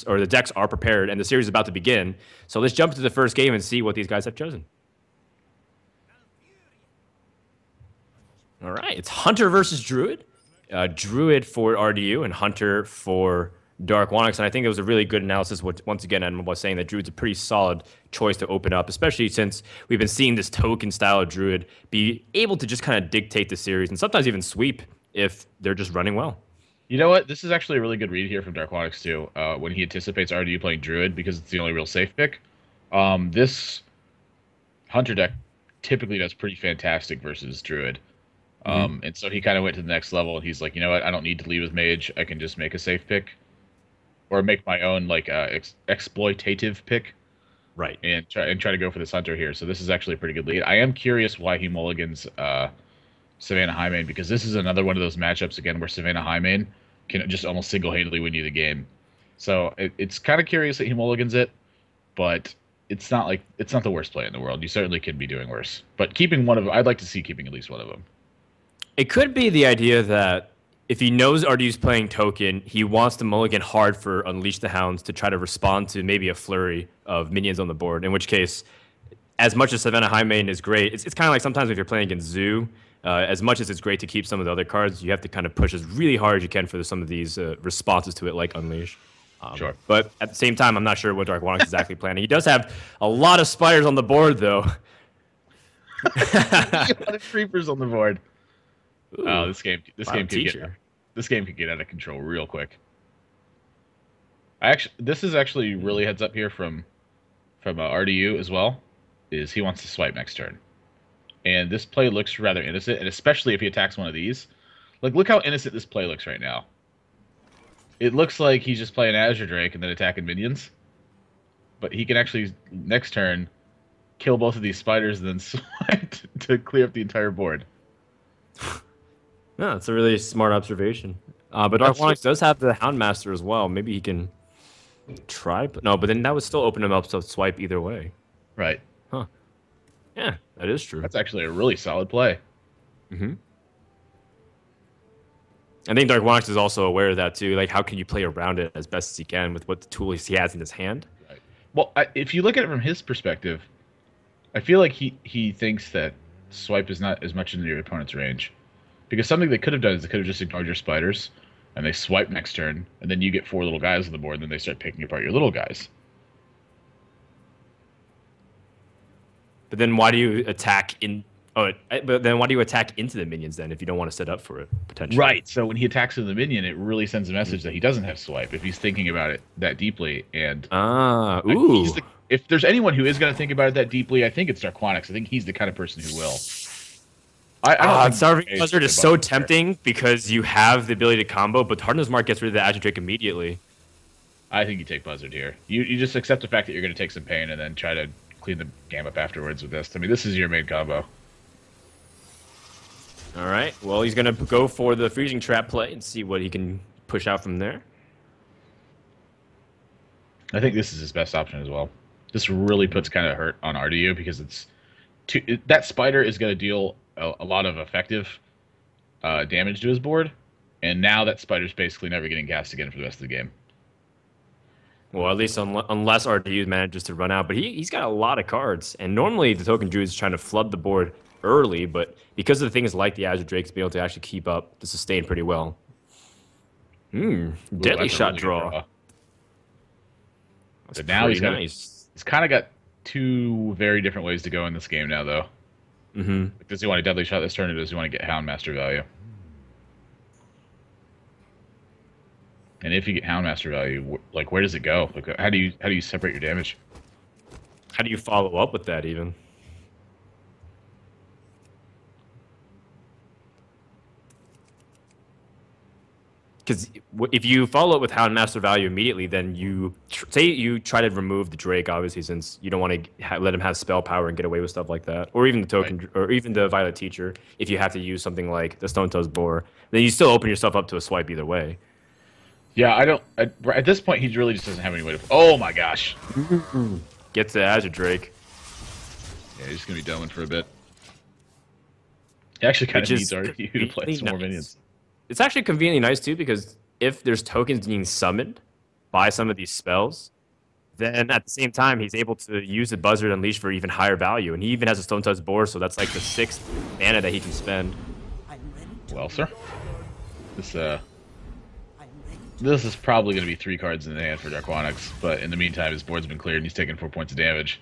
or the decks are prepared, and the series is about to begin. So let's jump into the first game and see what these guys have chosen. All right, it's Hunter versus Druid. Druid for RDU and Hunter for Darkwonyx. And I think it was a really good analysis. Once again, I was saying that Druid's a pretty solid choice to open up, especially since we've been seeing this token style of Druid be able to just kind of dictate the series and sometimes even sweep if they're just running well. You know what? This is actually a really good read here from Darkwonyx too. When he anticipates RDU playing Druid because it's the only real safe pick. This Hunter deck typically does pretty fantastic versus Druid. And so he kind of went to the next level, and he's like, you know what? I don't need to lead with Mage. I can just make a safe pick, or make my own like exploitative pick, right? And try to go for this Hunter here. So this is actually a pretty good lead. I am curious why he mulligans Savannah Highmane, because this is another one of those matchups again where Savannah Highmane can just almost single-handedly win you the game. So it's kind of curious that he mulligans it, but it's not the worst play in the world. You certainly could be doing worse. But keeping one of them, I'd like to see keeping at least one of them. It could be the idea that if he knows RDU's playing token, he wants to mulligan hard for Unleash the Hounds to try to respond to maybe a flurry of minions on the board, in which case, as much as Savannah Highmane is great, it's kind of like sometimes if you're playing against Zoo, as much as it's great to keep some of the other cards, you have to kind of push as really hard as you can for some of these responses to it, like Unleash. Sure. But at the same time, I'm not sure what Darkwonyx is exactly planning. He does have a lot of spiders on the board, though. A lot of creepers on the board. Ooh, oh, this game could get out of control real quick. This is actually really heads up here from RDU as well. Is he wants to swipe next turn, and this play looks rather innocent, and especially if he attacks one of these. Like, look how innocent this play looks right now. It looks like he's just playing Azure Drake and then attacking minions, but he can actually next turn kill both of these spiders and then swipe to clear up the entire board. No, it's a really smart observation. But Darkwonyx does have the Houndmaster as well. Maybe he can try. But no, but then that would still open him up to swipe either way. Right. Huh. Yeah, that is true. That's actually a really solid play. I think Darkwonyx is also aware of that too. Like, how can you play around it as best as he can with what the tools he has in his hand? Right. Well, if you look at it from his perspective, I feel like he thinks that swipe is not as much in your opponent's range. Because something they could have done is they could have just ignored your spiders, and they swipe next turn, and then you get 4 little guys on the board, and then they start picking apart your little guys. But then why do you attack in? Oh, but then why do you attack into the minions then if you don't want to set up for it potentially? Right. So when he attacks into the minion, it really sends a message that he doesn't have swipe if he's thinking about it that deeply. And if there's anyone who is going to think about it that deeply, I think it's Darkwonyx. I think he's the kind of person who will. Starving Buzzard is so tempting because you have the ability to combo, but Harden's Mark gets rid of the Azure Drake immediately. I think you take Buzzard here. You just accept the fact that you're going to take some pain and then try to clean the game up afterwards with this. I mean, this is your main combo. All right. Well, he's going to go for the Freezing Trap play and see what he can push out from there. I think this is his best option as well. This really puts kind of hurt on RDU because that spider is going to deal a lot of effective damage to his board, and now that spider's basically never getting cast again for the rest of the game. Well, at least unless RDU manages to run out, but he's got a lot of cards, and normally the Token Druid is trying to flood the board early, but because of the things like the Azure Drakes, be able to actually keep up the sustain pretty well. Deadly Shot really draw. But now he's kind of got 2 very different ways to go in this game now, though. Does he want a Deadly Shot this turn, or does he want to get Houndmaster value? And if you get Houndmaster value, like, where does it go? Like, how do you separate your damage? How do you follow up with that even? Because if you follow it with Houndmaster value immediately, then you say you try to remove the Drake, obviously, since you don't want to let him have spell power and get away with stuff like that, or even the token, right, or even the Violet Teacher. If you have to use something like the Stone Toes Boar, then you still open yourself up to a swipe either way. Yeah, I don't. At this point, he really just doesn't have any way to. Oh my gosh! Gets the Azure Drake. Yeah, he's gonna be dumbing for a bit. He actually kind of needs RDU to play some more minions. It's actually conveniently nice too, because if there's tokens being summoned buy some of these spells, then at the same time, he's able to use the Buzzard Unleash for even higher value. And he even has a Stone Touch board, so that's like the 6th mana that he can spend. Well, sir. This is probably going to be 3 cards in the hand for Darkwonyx, but in the meantime, his board's been cleared and he's taking 4 points of damage.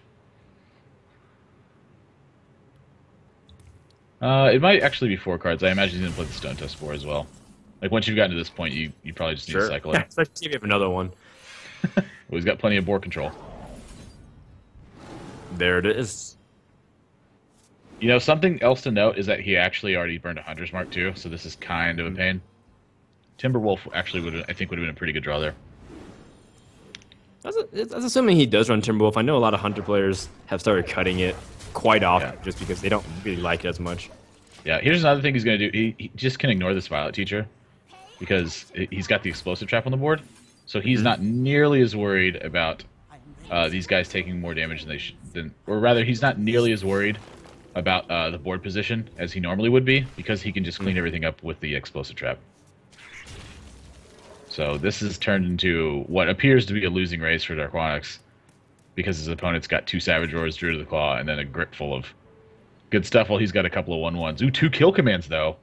It might actually be 4 cards. I imagine he's going to play the Stone Touch board as well. Like, once you've gotten to this point, you probably just need to cycle it. Especially if you have another one. Well, he's got plenty of board control. There it is. You know, something else to note is that he actually already burned a Hunter's Mark too, so this is kind of a pain. Timberwolf actually I think would have been a pretty good draw there. That's assuming he does run Timberwolf. I know a lot of Hunter players have started cutting it quite often just because they don't really like it as much. Yeah, here's another thing he's going to do. He just can ignore this Violet Teacher because he's got the Explosive Trap on the board. So he's not nearly as worried about these guys taking more damage or rather, he's not nearly as worried about the board position as he normally would be because he can just clean everything up with the Explosive Trap. So this has turned into what appears to be a losing race for Darkwonyx because his opponent's got 2 Savage Roars, Druid of the Claw, and then a grip full of good stuff while he's got a couple of 1/1s. Ooh, 2 kill commands, though.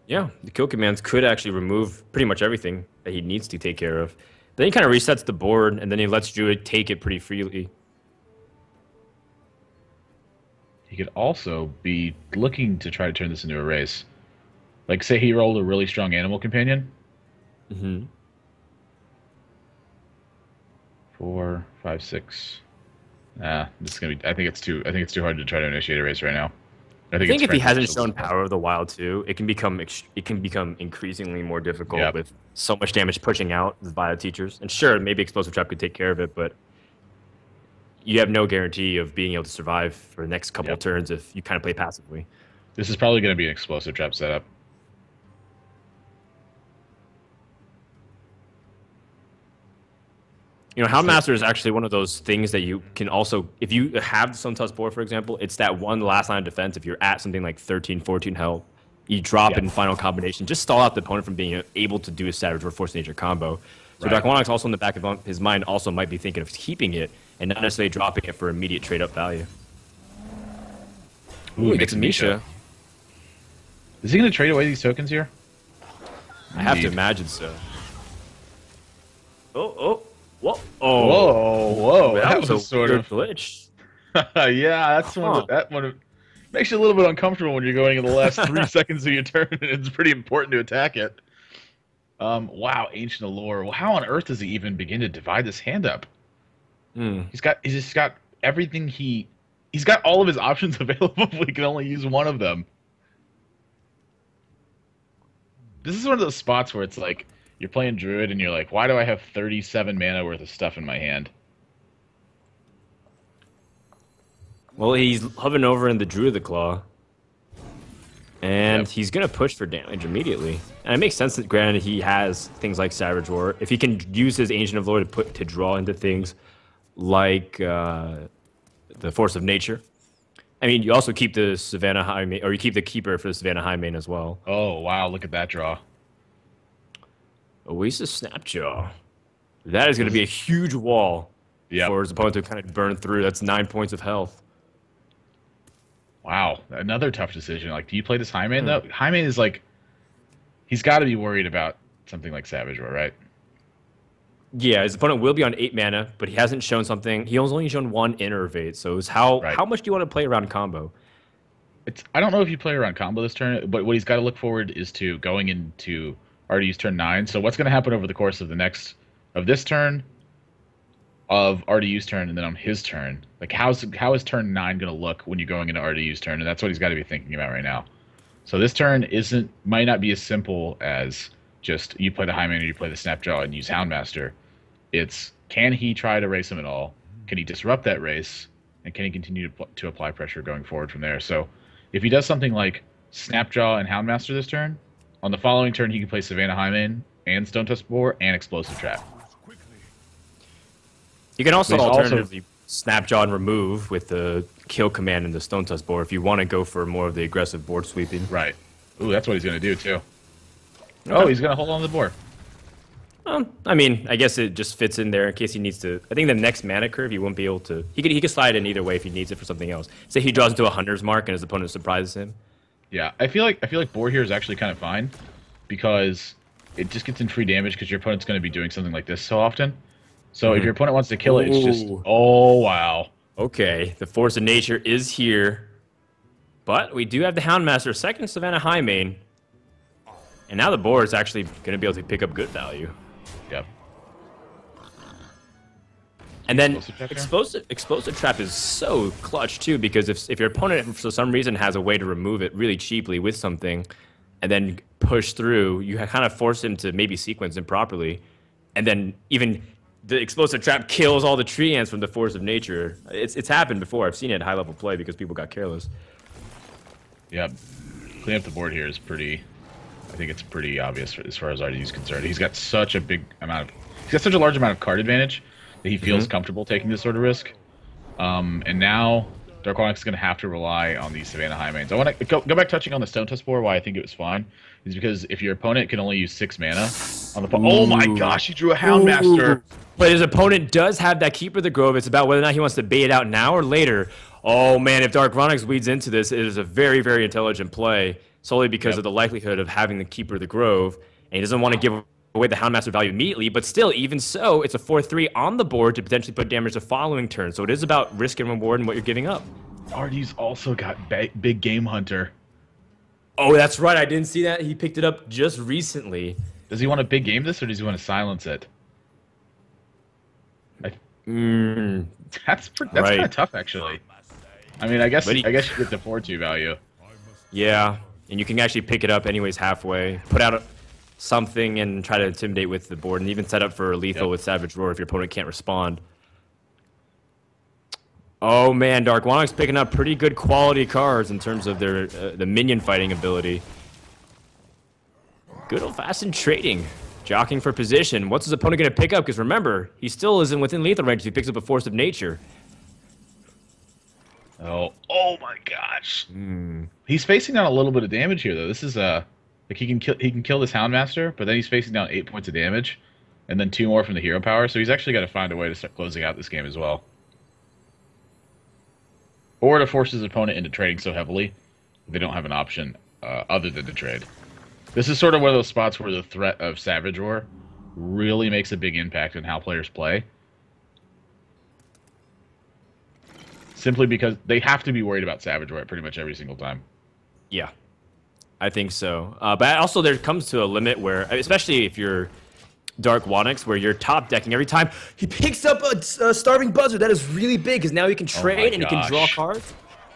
Yeah, the kill commands could actually remove pretty much everything that he needs to take care of. Then he kind of resets the board, and then he lets Druid take it pretty freely. He could also be looking to try to turn this into a race. Like, say he rolled a really strong Animal Companion. 4, 5, 6. This is gonna be. I think it's too hard to try to initiate a race right now. I think if he hasn't shown Power of the Wild too, it can become increasingly more difficult with so much damage pushing out the Violet Teachers. And sure, maybe Explosive Trap could take care of it, but you have no guarantee of being able to survive for the next couple of turns if you kind of play passively. This is probably going to be an Explosive Trap setup. You know, Houndmaster is actually one of those things that you can also, if you have the Stone Touch board, for example, it's that one last line of defense. If you're at something like 13, 14 health, you drop it in final combination, just stall out the opponent from being able to do a Savage or Force Nature combo. So Darkwonyx also in the back of his mind also might be thinking of keeping it and not necessarily dropping it for immediate trade-up value. Ooh, he gets a Misha. Is he going to trade away these tokens here? I have to imagine so. Oh. Whoa! Whoa! That was a sort of glitch. Yeah, that's that one makes you a little bit uncomfortable when you're going in the last 3 seconds of your turn, and it's pretty important to attack it. Wow, Ancient Allure. Well, how on earth does he even begin to divide this hand up? He's just got everything he's got all of his options available. He can only use one of them. This is one of those spots where it's like, you're playing Druid, and you're like, why do I have 37 mana worth of stuff in my hand? Well, he's hovering over in the Druid of the Claw. And he's going to push for damage immediately. And it makes sense that, granted, he has things like Savage Roar. If he can use his Ancient of Lore to draw into things like the Force of Nature. I mean, you also keep the Savannah Highmane, or you keep the Keeper for the Savannah Highmane as well. Oh, wow, look at that draw. Oasis Snapjaw. That is going to be a huge wall for his opponent to kind of burn through. That's 9 points of health. Wow, another tough decision. Like, do you play this Highmane, though? Highmane is like, he's got to be worried about something like Savage Roar, right? Yeah, his opponent will be on 8 mana, but he hasn't shown something. He has only shown 1 Innervate, so it's how much do you want to play around combo? I don't know if you play around combo this turn, but what he's got to look forward is to going into RDU's turn 9. So what's going to happen over the course of this turn, of RDU's turn, and then on his turn? Like, how is turn 9 going to look when you're going into RDU's turn? And that's what he's got to be thinking about right now. So this turn might not be as simple as just you play the Highmane or you play the Snapjaw and use Houndmaster. It's, can he try to race him at all? Can he disrupt that race? And can he continue to apply pressure going forward from there? So if he does something like Snapjaw and Houndmaster this turn, on the following turn, he can play Savannah Highmane and Stone Touch Boar and Explosive Trap. You can also alternatively Snapjaw and remove with the kill command and the Stone Touch Boar if you want to go for more of the aggressive board sweeping. Right. Ooh, that's what he's going to do, too. Okay. Oh, he's going to hold on to the board. Oh, I mean, I guess it just fits in there in case he needs to. I think the next mana curve, he won't be able to. He could slide in either way if he needs it for something else. Say he draws into a hunter's mark and his opponent surprises him. Yeah, I feel like board here is actually kind of fine because it just gets in free damage because your opponent's going to be doing something like this so often. So if your opponent wants to kill it, it's just oh wow. Okay, the force of nature is here, but we do have the Houndmaster, second Savannah High main, and now the board is actually going to be able to pick up good value. Yep. And then explosive trap is so clutch too, because if your opponent for some reason has a way to remove it really cheaply with something, and then push through, you kind of force him to maybe sequence improperly, and then even the explosive trap kills all the tree ants from the force of nature. It's happened before. I've seen it at high level play because people got careless. Yep. Clean up the board here is pretty. I think it's pretty obvious as far as RDU is concerned. He's got such a large amount of card advantage that he feels comfortable taking this sort of risk. And now Darkwonyx is going to have to rely on these Savannah High mains. I want to go back touching on the Stone Tusk board. Why I think it was fine is because if your opponent can only use 6 mana on the oh my gosh, he drew a Houndmaster. But his opponent does have that Keeper of the Grove. It's about whether or not he wants to bait it out now or later. Oh man, if Darkwonyx weeds into this, it is a very, very intelligent play, solely because of the likelihood of having the Keeper of the Grove, and he doesn't want to give away the Houndmaster value immediately, but still, even so, it's a 4/3 on the board to potentially put damage the following turn, so it is about risk and reward and what you're giving up. RDU's also got Big Game Hunter. Oh, that's right, I didn't see that. He picked it up just recently. Does he want to big game this, or does he want to silence it? That's kind of tough, actually. I mean, I guess you get the 4/2 value. Yeah, and you can actually pick it up anyways halfway. Put out something and try to intimidate with the board, and even set up for lethal with Savage Roar if your opponent can't respond. Oh man, Darkwonyx picking up pretty good quality cards in terms of their the minion fighting ability. Good old-fashioned trading. Jockeying for position. What's his opponent going to pick up? Because remember, he still isn't within lethal range if he picks up a Force of Nature. Oh my gosh. He's facing down a little bit of damage here, though. This is like he can kill this Houndmaster, but then he's facing down 8 points of damage, and then 2 more from the hero power. So he's actually got to find a way to start closing out this game as well, or to force his opponent into trading so heavily they don't have an option other than to trade. This is sort of one of those spots where the threat of Savage Roar really makes a big impact on how players play. Simply because they have to be worried about Savage Roar pretty much every single time. Yeah, I think so. But also there comes to a limit where, especially if you're Darkwonyx, where you're top decking every time he picks up a Starving Buzzard. That is really big because now he can trade and he can draw cards.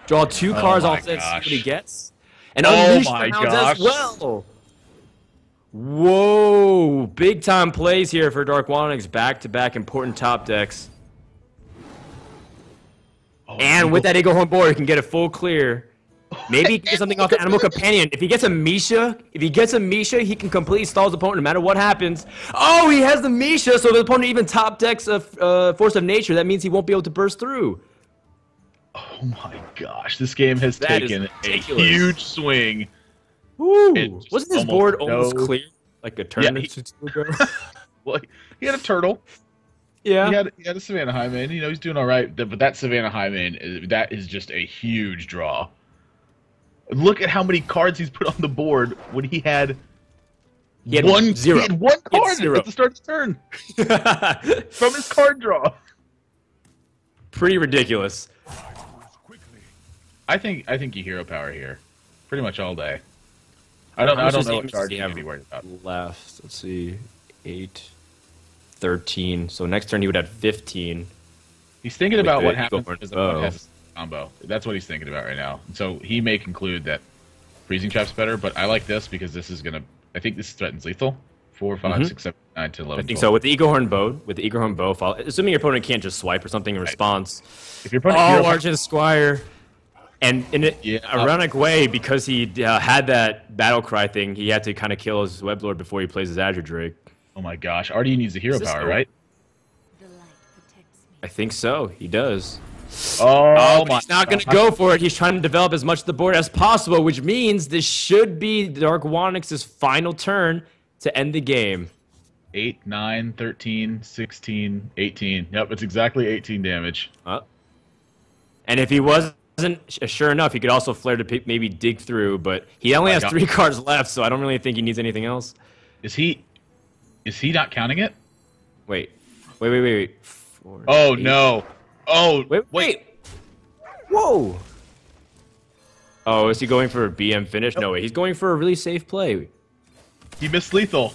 Draw 2 cards off that, see what he gets. And unleash the hounds as well. Whoa, big time plays here for Darkwonyx. Back-to-back important top decks. And with that Eaglehorn board, he can get a full clear. Maybe he can get something off the Animal Companion. If he gets a Misha, he can completely stall his opponent no matter what happens. Oh, he has the Misha, so the opponent even top decks a Force of Nature. That means he won't be able to burst through. Oh my gosh, this game has taken a huge swing. Woo. Wasn't this board almost clear like a tournament ago? Well, he had a turtle. Yeah. He had a Savannah High main. You know, he's doing all right. But that Savannah High main, that is just a huge draw. Look at how many cards he's put on the board when he had one card at the start of the turn from his card draw. Pretty ridiculous. I think you hero power here, pretty much all day. I don't know what card you have to be worried about. Left, let's see, 8, 13. So next turn he would have 15. He's thinking about what happens because the opponent has a combo. That's what he's thinking about right now. So he may conclude that freezing trap's better, but I like this because this is gonna. I think this threatens lethal. 4, 5, 6, 7, 9, 10, 11. I think 12. So with the Eaglehorn bow, assuming your opponent can't just swipe or something in response. If your opponent Argent Squire. And in an ironic way, because he had that battle cry thing, he had to kind of kill his Weblord before he plays his Azure Drake. Oh my gosh, RDU needs the hero power, right? I think so. He does. Oh my! He's not going to go for it. He's trying to develop as much of the board as possible, which means this should be Darkwonyx's final turn to end the game. 8, 9, 13, 16, 18. Yep, it's exactly 18 damage. And if he wasn't sure enough, he could also flare to maybe dig through, but he only has 3 cards left, so I don't really think he needs anything else. Is he not counting it? Wait. 4, oh 8. No. Oh wait. Whoa. Oh, is he going for a BM finish? No way. He's going for a really safe play. He missed lethal.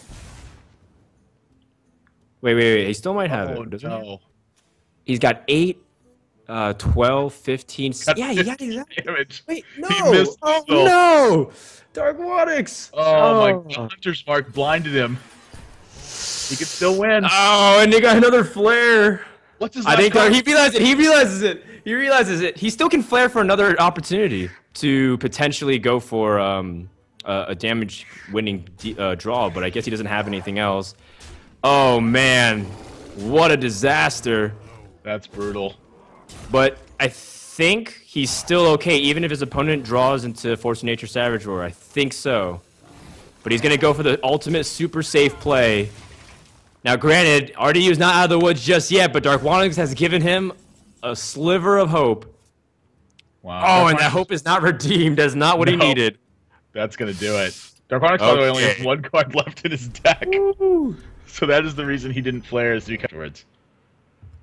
Wait. He still might have it. Doesn't he? He's got 8, 12, 15. Yeah, he got exactly. Damage. Wait, no. He missed lethal. No. Darkwonyx. Oh my God. Hunter's Mark blinded him. He could still win. Oh, and they got another flare. What's his I think he realizes it. He realizes it. He still can flare for another opportunity to potentially go for a damage-winning draw, but I guess he doesn't have anything else. Oh, man. What a disaster. That's brutal. But I think he's still okay, even if his opponent draws into Force of Nature Savage Roar. I think so. But he's going to go for the ultimate super safe play. Now, granted, RDU is not out of the woods just yet, but Darkwonyx has given him a sliver of hope. Wow. Oh, and that hope is not redeemed. That's not what he needed. That's going to do it. Darkwonyx, by the way, only has 1 card left in his deck. Woo. So that is the reason he didn't flare his 3 afterwards.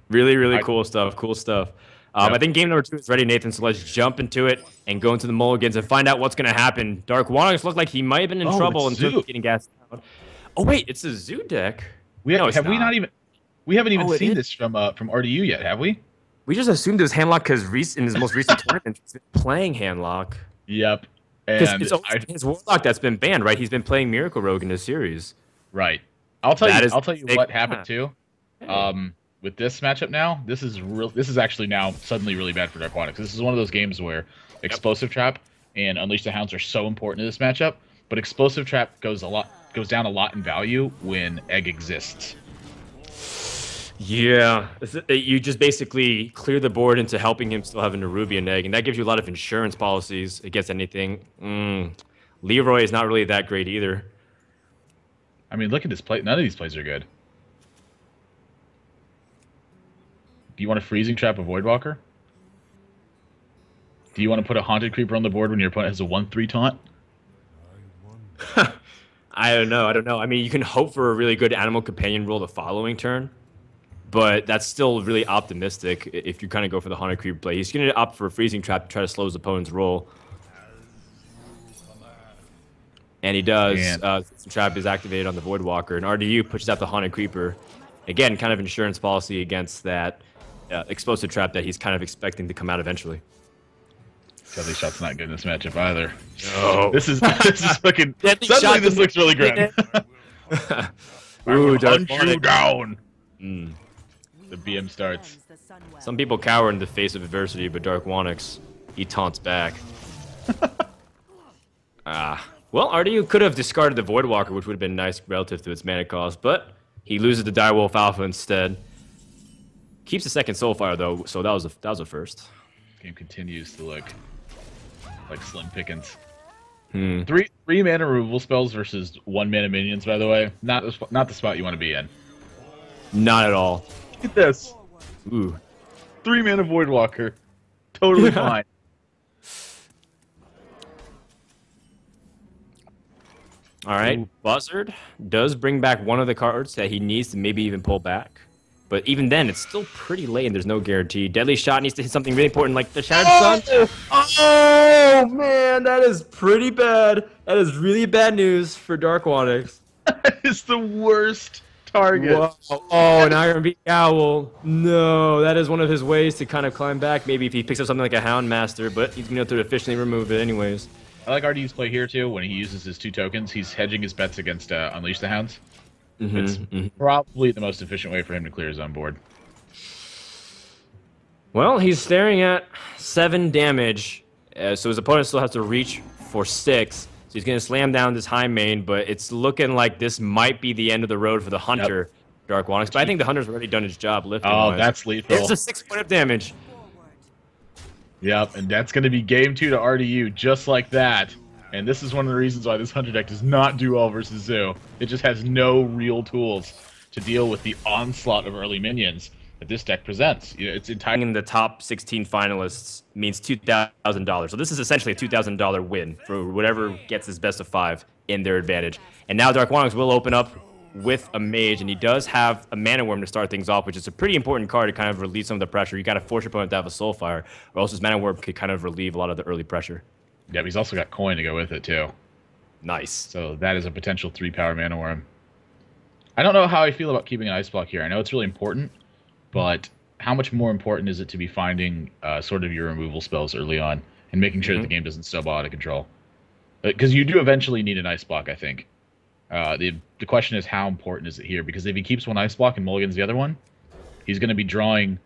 Really cool stuff. Cool stuff. Yep. I think game number 2 is ready, Nathan, so let's jump into it and go into the mulligans and find out what's going to happen. Darkwonyx looked like he might have been in trouble in terms of getting gassed out. Oh, wait, it's a Zoo deck. We haven't even seen this from RDU yet, have we? We just assumed it was Handlock because in his most recent tournament, he's been playing Handlock. Yep. Because it's always his Warlock that's been banned, right? He's been playing Miracle Rogue in this series. Right. I'll tell you what happened too. With this matchup now, this is actually now suddenly really bad for Darkwonyx. This is one of those games where Explosive Trap and Unleash the Hounds are so important to this matchup, but Explosive Trap goes down a lot in value when Egg exists. Yeah, you just basically clear the board into helping him still have a Nerubian Egg, and that gives you a lot of insurance policies against anything. Leroy is not really that great either. I mean, look at this play. None of these plays are good. Do you want a Freezing Trap, a Voidwalker? Do you want to put a Haunted Creeper on the board when your opponent has a 1/3 taunt? I don't know. I mean, you can hope for a really good Animal Companion roll the following turn, but that's still really optimistic if you kind of go for the Haunted Creeper play. He's going to opt for a Freezing Trap to try to slow his opponent's roll. And he does. Freezing Trap is activated on the Voidwalker, and RDU pushes out the Haunted Creeper. Again, kind of insurance policy against that Explosive Trap that he's kind of expecting to come out eventually. Deadly Shot's not good in this matchup either. No. This is fucking. Suddenly this looks really grim. Ooh, hunt you down. The BM starts. Some people cower in the face of adversity, but Darkwonyx, he taunts back. Well, RDU could have discarded the Voidwalker, which would have been nice relative to its mana cost, but he loses the Direwolf Alpha instead. Keeps the second Soulfire though, so that was a first. Game continues to look like slim pickings. 3 mana removal spells versus 1 mana minions, by the way. Not the spot you want to be in. Not at all. Look at this. Ooh. 3 mana Voidwalker. Totally fine. All right. Buzzard does bring back one of the cards that he needs to maybe even pull back. But even then, it's still pretty late and there's no guarantee. Deadly Shot needs to hit something really important like the Shattered Sun. Oh, man, that is pretty bad. That is really bad news for Darkwonyx. That is the worst target. Whoa. Oh, an Iron Beak Owl. No, that is one of his ways to kind of climb back. Maybe if he picks up something like a Hound Master, but he's going to have to efficiently remove it anyways. I like RDU's play here, too. When he uses his 2 tokens, he's hedging his bets against Unleash the Hounds. It's probably the most efficient way for him to clear his own board. Well, he's staring at 7 damage, so his opponent still has to reach for 6. So he's going to slam down this high main, but it's looking like this might be the end of the road for the Hunter, Darkwonyx. But I think the Hunter's already done his job lifting. Oh, that's lethal. It's a 6 point of damage. Yep, and that's going to be game 2 to RDU, just like that. And this is one of the reasons why this Hunter deck does not do well versus Zoo. It just has no real tools. to deal with the onslaught of early minions that this deck presents. You know, it's entirely In the top 16 finalists means $2,000. So this is essentially a $2,000 win for whatever gets his best of 5 in their advantage. And now Darkwonyx will open up with a mage, and he does have a mana worm to start things off, which is a pretty important card to kind of relieve some of the pressure. You got to force your opponent to have a soulfire, or else his mana worm could kind of relieve a lot of the early pressure. Yeah, but he's also got coin to go with it too. Nice. So that is a potential 3-power mana worm. I don't know how I feel about keeping an ice block here. I know it's really important, but how much more important is it to be finding sort of your removal spells early on and making sure that the game doesn't snowball out of control? Because you do eventually need an ice block, I think. The question is, how important is it here? Because if he keeps one ice block and mulligans the other one, he's going to be drawing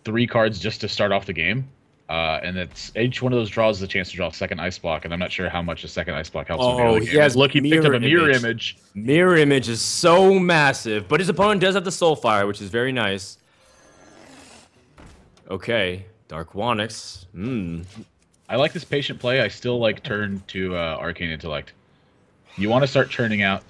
3 cards just to start off the game. And that's each one of those draws is a chance to draw a second ice block, and I'm not sure how much a second ice block helps him. Oh, he has look, he picked up a mirror image. Mirror image is so massive, but his opponent does have the Soulfire, which is very nice. Okay, Darkwonyx. I like this patient play. I still like turn to Arcane Intellect. You want to start churning out.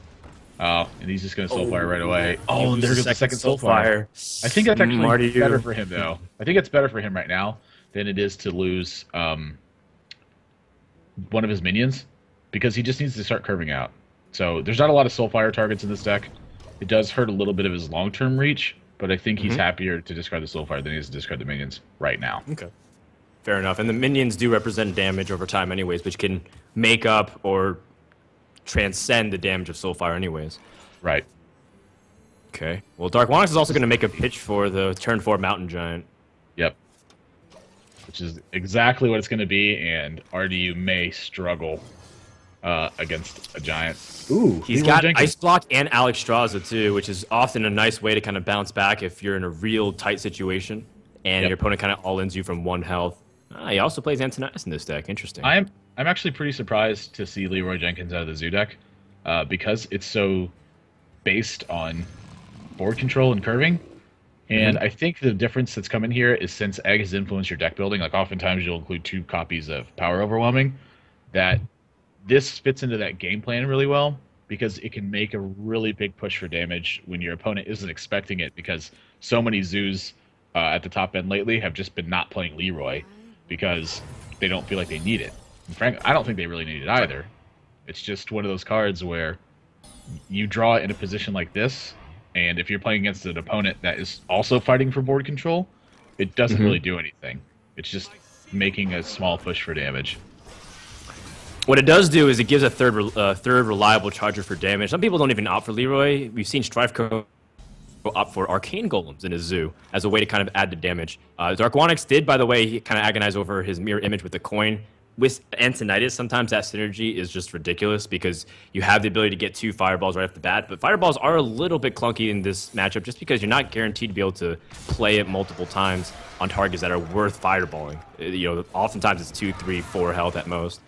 Oh, and he's just going to Soulfire right away. Oh, and there's the second Soulfire. I think that's actually better for him, though. I think it's better for him right now than it is to lose one of his minions, because he just needs to start curving out. So there's not a lot of Soulfire targets in this deck. It does hurt a little bit of his long-term reach, but I think he's happier to discard the Soulfire than he is to discard the minions right now. Okay. Fair enough. And the minions do represent damage over time anyways, which can make up or transcend the damage of Soulfire anyways. Right. Okay. Well, Darkwonyx is also going to make a pitch for the turn 4 Mountain Giant. Yep. Which is exactly what it's going to be, and RDU may struggle against a giant. Ooh, he's got Ice Block and Alexstrasza too, which is often a nice way to kind of bounce back if you're in a real tight situation and your opponent kind of all-ins you from 1 health. He also plays Antonidas in this deck. Interesting. I'm actually pretty surprised to see Leroy Jenkins out of the Zoo deck because it's so based on board control and curving. And I think the difference that's come in here is, since Egg has influenced your deck building, like oftentimes you'll include 2 copies of Power Overwhelming, that this fits into that game plan really well, because it can make a really big push for damage when your opponent isn't expecting it, because so many Zoos at the top end lately have just been not playing Leroy because they don't feel like they need it. And frankly, I don't think they really need it either. It's just one of those cards where you draw it in a position like this, and if you're playing against an opponent that is also fighting for board control, it doesn't really do anything. It's just making a small push for damage. What it does do is it gives a third reliable charger for damage. Some people don't even opt for Leroy. We've seen Strifeco opt for Arcane Golems in his Zoo as a way to kind of add the damage. Darkwonyx did, by the way, he kind of agonized over his mirror image with the coin. With Antonidas, sometimes that synergy is just ridiculous because you have the ability to get 2 fireballs right off the bat, but fireballs are a little bit clunky in this matchup just because you're not guaranteed to be able to play it multiple times on targets that are worth fireballing. You know, oftentimes it's 2, 3, 4 health at most.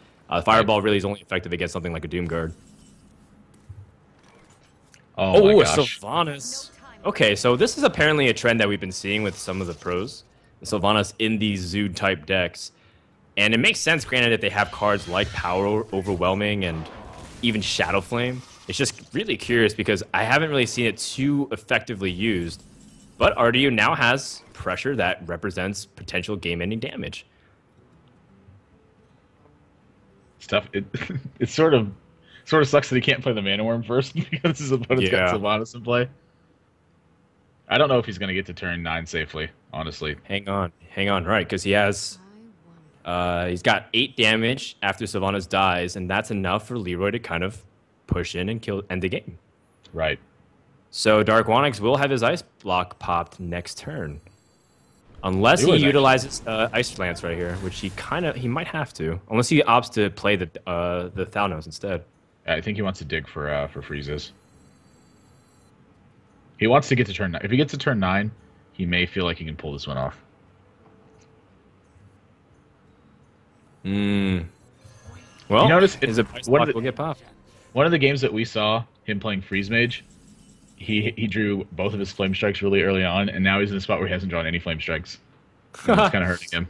Fireball really is only effective against something like a Doomguard. Oh my gosh. Sylvanas. Okay, so this is apparently a trend that we've been seeing with some of the pros. Sylvanas in these Zoo-type decks. And it makes sense, granted, that they have cards like Power Overwhelming and even Shadow Flame. It's just really curious because I haven't really seen it too effectively used. But RDU now has pressure that represents potential game-ending damage. It sort of sucks that he can't play the Mana Worm first because his opponent's got Sylvanas in play. I don't know if he's going to get to turn 9 safely, honestly. Hang on, right? Because he has... he's got 8 damage after Sylvanas dies, and that's enough for Leroy to kind of push in and end the game. Right. So Darkwonyx will have his Ice Block popped next turn. Unless he utilizes Ice Lance right here, which he might have to. Unless he opts to play the Thalnos instead. I think he wants to dig for freezes. He wants to get to turn 9. If he gets to turn 9, he may feel like he can pull this one off. Well, you notice his Ice Block will get popped. One of the games that we saw him playing Freeze Mage, he drew both of his Flame Strikes really early on, and now he's in a spot where he hasn't drawn any Flame Strikes. It's kind of hurting him.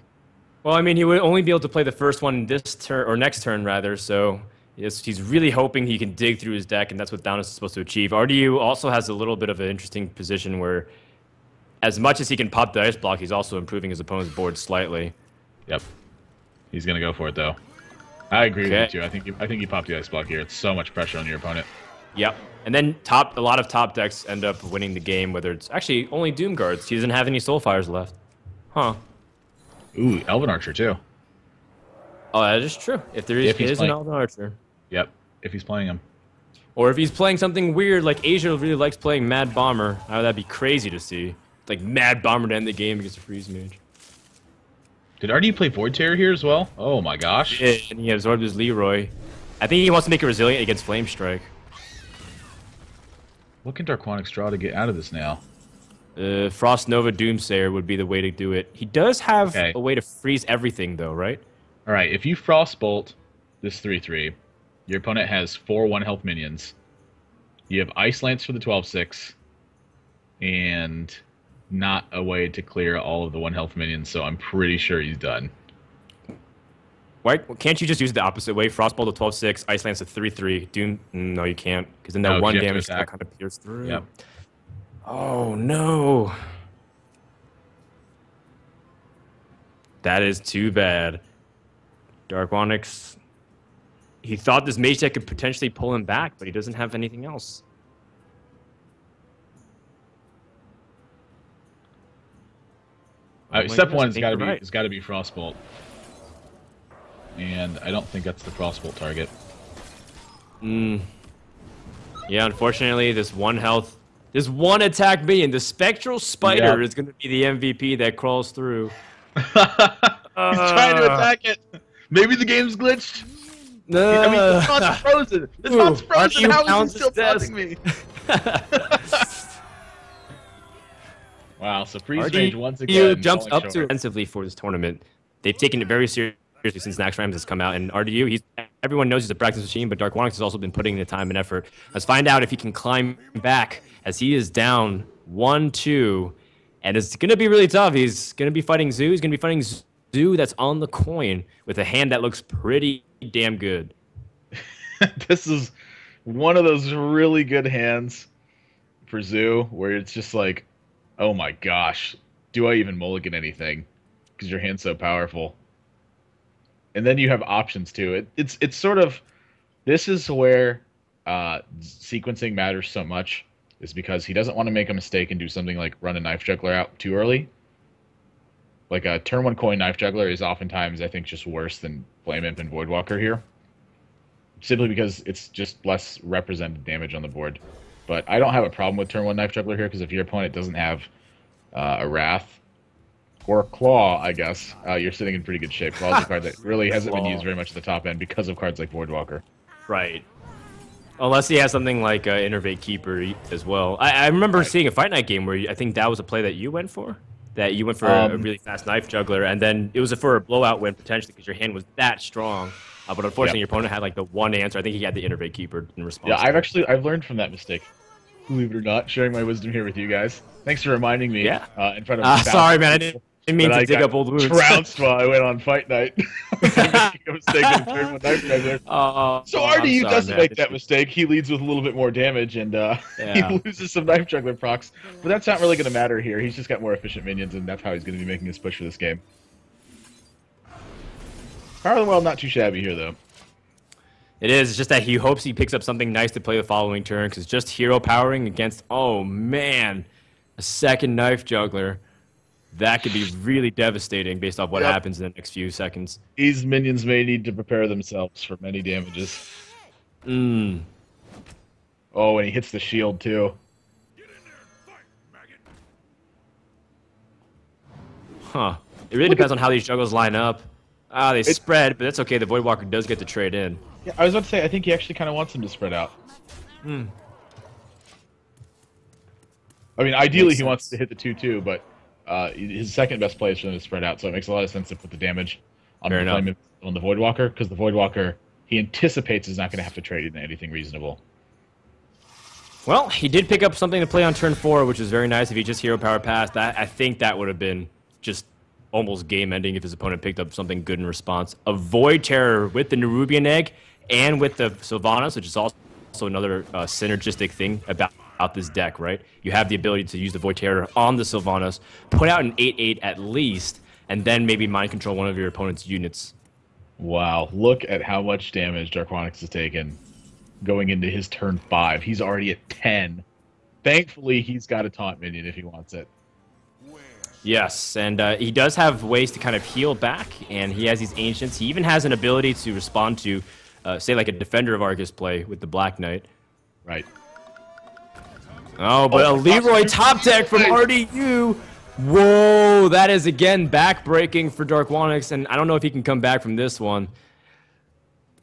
Well, I mean, he would only be able to play the first one this turn, or next turn rather, so Yes, he's really hoping he can dig through his deck, and that's what Down is supposed to achieve. RDU also has a little bit of an interesting position where, as much as he can pop the ice block, he's also improving his opponent's board slightly. Yep. He's gonna go for it though. I agree with you too. I think you popped the ice block here. It's so much pressure on your opponent. Yep. And then a lot of top decks end up winning the game, whether it's actually only Doom Guards. He doesn't have any Soulfires left. Huh. Ooh, Elven Archer too. Oh, that is true. If there is an Elven Archer. Yep. If he's playing him. Or if he's playing something weird, like Asia really likes playing Mad Bomber. Oh, that'd be crazy to see. Like Mad Bomber to end the game against a Freeze Mage. Did RDU play Void Terror here as well? Oh my gosh. Yeah, and he absorbed his Leroy. I think he wants to make it resilient against Flame Strike. What can Darkwonyx draw to get out of this now? Frost Nova Doomsayer would be the way to do it. He does have a way to freeze everything, though, right? All right, if you Frostbolt this 3/3, your opponent has 4 1-health minions. You have Ice Lance for the 12/6, and not a way to clear all of the 1-health minions, so I'm pretty sure he's done. Why can't you just use it the opposite way? Frostbolt to 12/6, Ice Lance to 3/3. Doom? No, you can't, because then that 1 damage still kind of pierces through. Yep. Oh no. That is too bad. Darkwonyx. He thought this mage deck could potentially pull him back, but he doesn't have anything else. Step one has got to be Frostbolt, and I don't think that's the Frostbolt target. Yeah, unfortunately, this 1 health, this 1 attack minion, the Spectral Spider is going to be the MVP that crawls through. He's trying to attack it. Maybe the game's glitched. No. I mean, the spot's frozen. The spot's frozen. How is he still taunting me? Wow, so Freeze Mage once again jumps up too offensively for this tournament. They've taken it very seriously since Nax Rams has come out, and RDU, everyone knows he's a practice machine, but Darkwonyx has also been putting in the time and effort. Let's find out if he can climb back, as he is down 1-2, and it's going to be really tough. He's going to be fighting Zoo. He's going to be fighting Zoo that's on the coin with a hand that looks pretty damn good. This is one of those really good hands for Zoo, where it's just like, oh my gosh, do I even mulligan anything? Because your hand's so powerful. And then you have options too. It's sort of, this is where sequencing matters so much, is because he doesn't want to make a mistake and do something like run a Knife Juggler out too early. Like a turn 1 coin Knife Juggler is oftentimes, I think, just worse than Flame Imp and Voidwalker here. Simply because it's just less represented damage on the board. But I don't have a problem with turn 1 Knife Juggler here, because if your opponent doesn't have a Wrath or a Claw, I guess, you're sitting in pretty good shape. Claw is a card that really hasn't been used very much at the top end because of cards like Voidwalker. Right. Unless he has something like Innervate Keeper as well. I remember seeing a Fight Night game where I think that was a play that you went for. That you went for a really fast Knife Juggler, and then it was for a blowout win potentially because your hand was that strong. But unfortunately, your opponent had like the one answer. I think he had the Innervate Keeper in response. Yeah, I've learned from that mistake. Believe it or not, sharing my wisdom here with you guys. Thanks for reminding me. Yeah. In front of sorry, man. I didn't mean to dig up old wounds. Trounced while I went on Fight Night. Making a mistake in turn 1 Knife Juggler. So RDU doesn't make that mistake. He leads with a little bit more damage, and he loses some Knife Juggler procs. But that's not really going to matter here. He's just got more efficient minions, and that's how he's going to be making his push for this game. Power of the World, not too shabby here, though. It is. It's just that he hopes he picks up something nice to play the following turn, because just hero powering against, oh man, a second Knife Juggler, that could be really devastating based off what happens in the next few seconds. These minions may need to prepare themselves for many damages. Oh, and he hits the shield too. Huh. It really depends on how these juggles line up. They spread, but that's okay. The Voidwalker does get to trade in. Yeah, I was about to say, I think he actually kind of wants him to spread out. I mean, ideally he wants to hit the 2-2, but his second best play is for them to spread out, so it makes a lot of sense to put the damage on the Voidwalker, because the Voidwalker, he anticipates is not going to have to trade into anything reasonable. Well, he did pick up something to play on turn 4, which is very nice. If he just hero power passed, I think that would have been just almost game ending if his opponent picked up something good in response. A Void Terror with the Nerubian Egg and with the Sylvanas, which is also another synergistic thing about this deck, right? You have the ability to use the Void Terror on the Sylvanas, put out an 8/8 at least, and then maybe mind control one of your opponent's units. Wow, look at how much damage Darkwonyx has taken going into his turn 5. He's already at 10. Thankfully, he's got a taunt minion if he wants it. Yes, and he does have ways to kind of heal back, and he has these Ancients. He even has an ability to respond to, say, like a Defender of Argus play with the Black Knight. Right. Oh, but a Leroy top deck from RDU. Whoa, that is again back-breaking for Darkwonyx, and I don't know if he can come back from this one.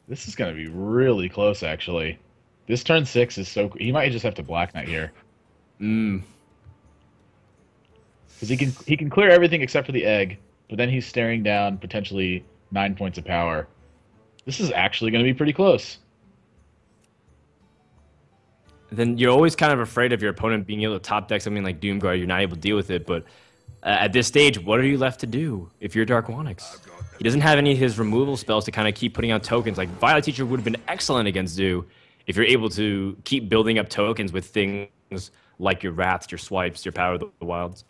This is going to be really close, actually. This turn 6 is so... He might just have to Black Knight here. Because he can clear everything except for the egg, but then he's staring down potentially 9 points of power. This is actually going to be pretty close. Then you're always kind of afraid of your opponent being able to top deck something like Doomguard. You're not able to deal with it, but at this stage, what are you left to do if you're Darkwonyx? He doesn't have any of his removal spells to kind of keep putting out tokens. Like Violet Teacher would have been excellent against Zoo if you're able to keep building up tokens with things like your Wraths, your Swipes, your Power of the Wilds.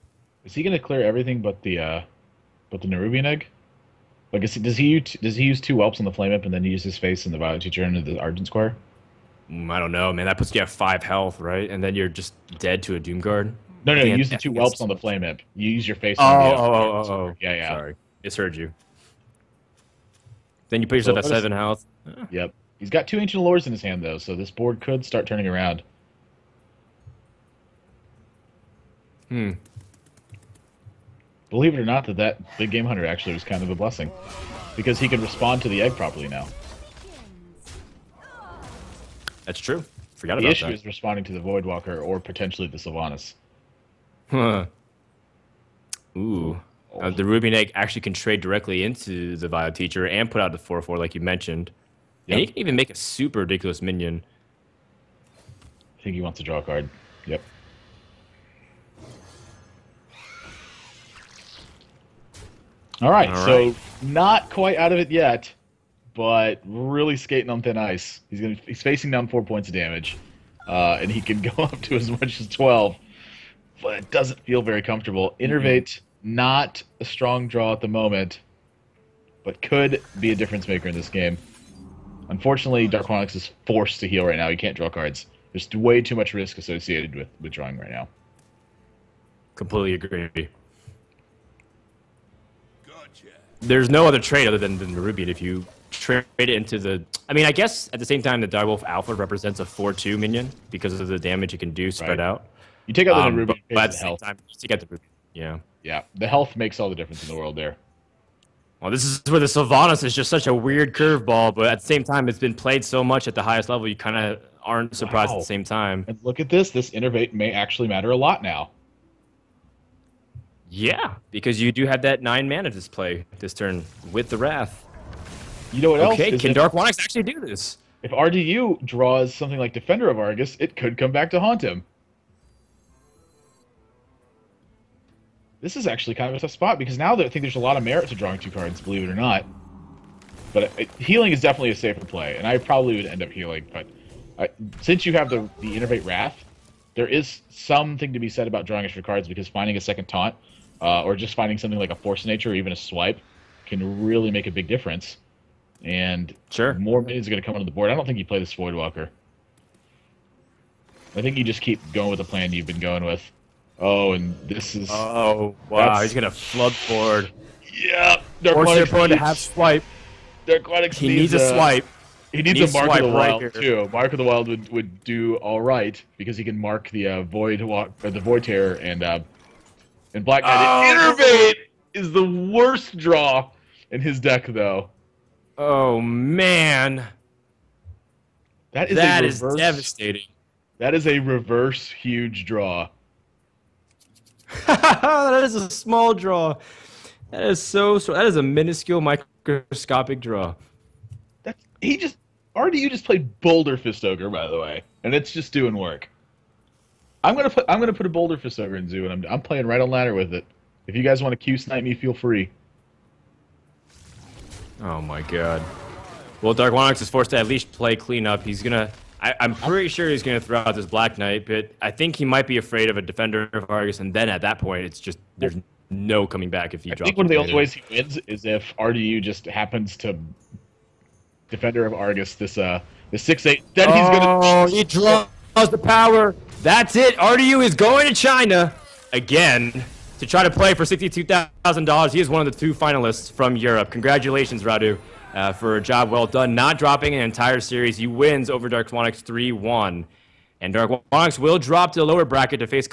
Is he going to clear everything but the Nerubian egg? Like, does he use 2 whelps on the Flame Imp and then use his face in the Violet Teacher into the Argent Square? I don't know, man. That puts you at 5 health, right? And then you're just dead to a Doomguard. No, you use the 2 whelps on the Flame Imp. You use your face on the Oh. Yeah. Sorry. Misheard you. Then you put yourself at 7 health. Yep. He's got 2 Ancient Allures in his hand, though, so this board could start turning around. Believe it or not, that Big Game Hunter actually was kind of a blessing. Because he can respond to the egg properly now. That's true. Forgot about that. The issue is responding to the Voidwalker or potentially the Sylvanas. Huh. Ooh. The Rubian Egg actually can trade directly into the Violet Teacher and put out the 4/4 like you mentioned. Yep. And he can even make a super ridiculous minion. I think he wants to draw a card. Yep. All right, so not quite out of it yet, but really skating on thin ice. He's facing down 4 points of damage, and he can go up to as much as 12, but it doesn't feel very comfortable. Innervate, not a strong draw at the moment, but could be a difference maker in this game. Unfortunately, Darkwonyx is forced to heal right now. He can't draw cards. There's way too much risk associated with drawing right now. Completely agree. There's no other trade other than the Rubian if you trade it into the... I mean, I guess at the same time, the Direwolf Alpha represents a 4/2 minion because of the damage it can do spread out. You take out the Rubian, but at the same time, you take out the Rubian. Yeah. Yeah, the health makes all the difference in the world there. Well, this is where the Sylvanas is just such a weird curveball, but at the same time, it's been played so much at the highest level, you kind of aren't surprised at the same time. And look at this. This Innervate may actually matter a lot now. Yeah, because you do have that 9 mana to play this turn with the Wrath. You know what else? Okay, can Darkwonyx actually do this? If RDU draws something like Defender of Argus, it could come back to haunt him. This is actually kind of a tough spot, because now I think there's a lot of merit to drawing 2 cards, believe it or not. But healing is definitely a safer play, and I probably would end up healing. But since you have the Innervate Wrath, there is something to be said about drawing extra cards, because finding a second taunt, or just finding something like a Force of Nature or even a Swipe, can really make a big difference. And more minions are going to come onto the board. I don't think you play this Voidwalker. I think you just keep going with the plan you've been going with. Oh, and this is... Oh, wow, he's going to flood board. Yeah, Force your opponent to have Swipe. Darkwonyx needs a Swipe. He needs a Mark of the Wild, too. Mark of the Wild would do all right, because he can mark the Void Terror and Black Knight. Innervate is the worst draw in his deck, though. Oh, man. That is devastating. That is a reverse huge draw. That is a small draw. That is so strong. That is a minuscule microscopic draw. RDU just played Boulder Fist Ogre, by the way, and it's just doing work. I'm gonna put a Boulder Fist Ogre in Zoo, and I'm playing right on ladder with it. If you guys want to Q snipe me, feel free. Oh my god. Well, Darkwonyx is forced to at least play cleanup. He's gonna. I'm pretty sure he's gonna throw out this Black Knight, but I think he might be afraid of a Defender of Argus, and then at that point, it's just there's no coming back if he drops. I think one of the only ways he wins is if RDU just happens to Defender of Argus this 6/8. Then he's gonna. Oh, he draws the power. That's it. RDU is going to China again to try to play for $62,000. He is one of the 2 finalists from Europe. Congratulations, Radu. For a job well done, not dropping an entire series. He wins over Darkwonyx 3-1. And Darkwonyx will drop to the lower bracket to face